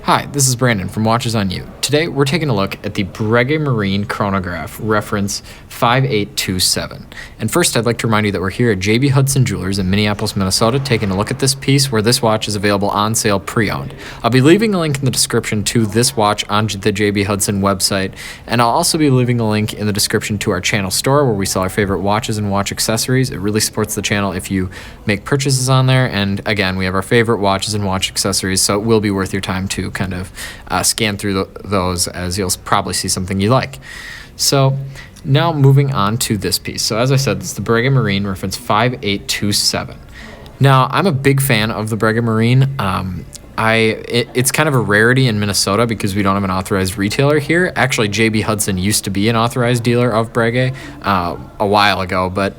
Hi, this is Brandon from Watches on You. Today we're taking a look at the Breguet Marine Chronograph Reference 5827. And first I'd like to remind you that we're here at JB Hudson Jewelers in Minneapolis, Minnesota, taking a look at this piece where this watch is available on sale pre-owned. I'll be leaving a link in the description to this watch on the JB Hudson website, and I'll also be leaving a link in the description to our channel store where we sell our favorite watches and watch accessories. It really supports the channel if you make purchases on there, and again, we have our favorite watches and watch accessories, so it will be worth your time to kind of scan through those, as you'll probably see something you like. So now moving on to this piece. So as I said, this is the Breguet Marine Reference 5827. Now I'm a big fan of the Breguet Marine. It's kind of a rarity in Minnesota because we don't have an authorized retailer here. Actually, JB Hudson used to be an authorized dealer of Breguet a while ago, but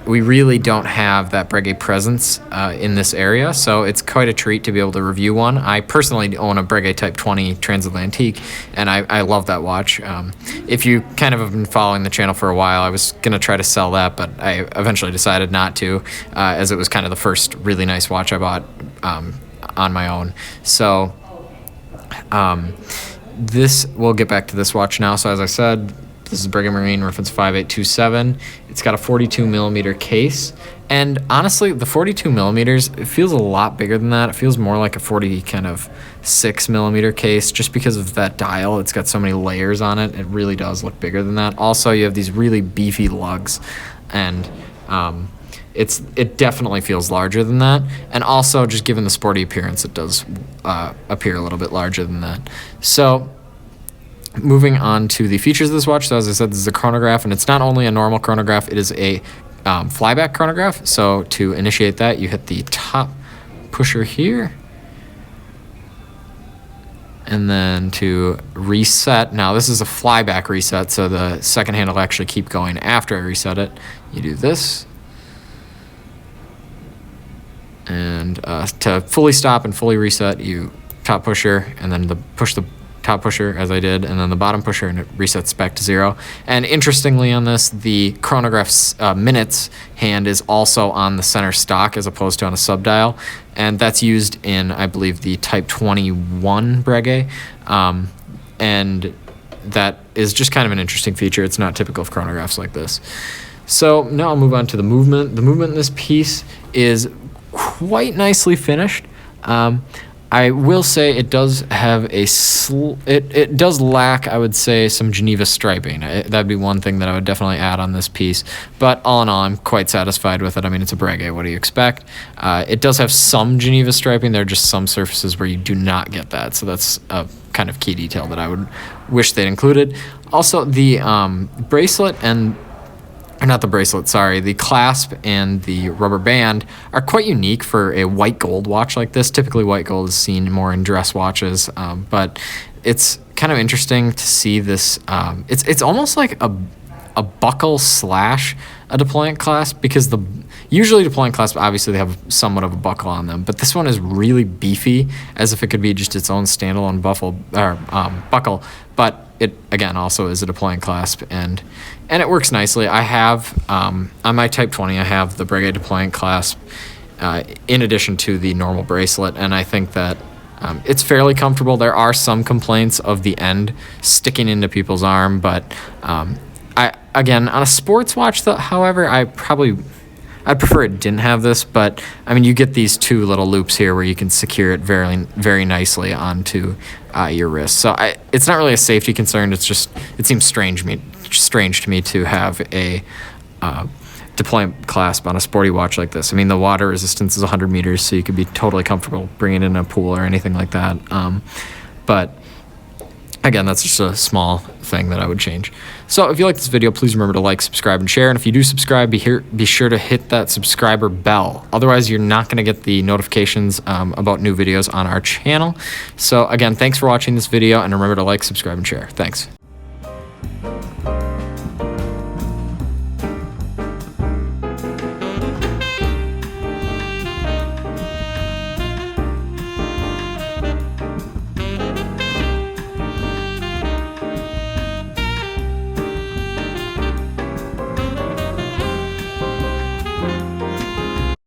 we really don't have that Breguet presence in this area, so it's quite a treat to be able to review one. I personally own a Breguet Type 20 Transatlantique, and I love that watch. If you kind of have been following the channel for a while, I was going to try to sell that, but I eventually decided not to, as it was kind of the first really nice watch I bought on my own. So we'll get back to this watch now. So as I said, this is Breguet Marine Reference 5827. It's got a 42 millimeter case, and honestly, the 42 millimeters, it feels a lot bigger than that. It feels more like a 6 millimeter case, just because of that dial. It's got so many layers on it. It really does look bigger than that. Also, you have these really beefy lugs, and it definitely feels larger than that. And also, just given the sporty appearance, it does appear a little bit larger than that. So moving on to the features of this watch. So as I said, this is a chronograph, and it's not only a normal chronograph, it is a flyback chronograph. So to initiate that, you hit the top pusher here, and then to reset, now this is a flyback reset, so the second hand will actually keep going after I reset it. You do this, and to fully stop and fully reset, you top pusher, and then push the top pusher as I did, and then the bottom pusher, and it resets back to 0. And interestingly on this, the chronograph's minutes hand is also on the center stock as opposed to on a subdial, and that's used in, I believe, the Type 21 Breguet, and that is just kind of an interesting feature. It's not typical of chronographs like this. So now I'll move on to the movement. The movement in this piece is quite nicely finished. I will say it does have it does lack, I would say, some Geneva striping. That'd be one thing that I would definitely add on this piece. But all in all, I'm quite satisfied with it. I mean, it's a Breguet. What do you expect? It does have some Geneva striping. There are just some surfaces where you do not get that. So that's a kind of key detail that I would wish they'd included. Also, the bracelet and... not the bracelet, sorry, the clasp and the rubber band are quite unique for a white gold watch like this. Typically white gold is seen more in dress watches, but it's kind of interesting to see this. It's almost like a buckle slash a deployant clasp, because usually deployant clasp, obviously they have somewhat of a buckle on them, but this one is really beefy, as if it could be just its own standalone buckle, but it again also is a deployant clasp, and it works nicely. I have on my Type 20, I have the Breguet deployant clasp in addition to the normal bracelet, and I think that it's fairly comfortable. There are some complaints of the end sticking into people's arm, but again, on a sports watch, however, I'd prefer it didn't have this, but I mean, you get these two little loops here where you can secure it very, very nicely onto your wrist. So it's not really a safety concern. It's just, it seems strange to me to have a deployant clasp on a sporty watch like this. I mean, the water resistance is 100 meters, so you could be totally comfortable bringing it in a pool or anything like that. But again, that's just a small thing that I would change. So if you like this video, please remember to like, subscribe, and share. And if you do subscribe, be sure to hit that subscriber bell. Otherwise, you're not going to get the notifications about new videos on our channel. So again, thanks for watching this video, and remember to like, subscribe, and share. Thanks.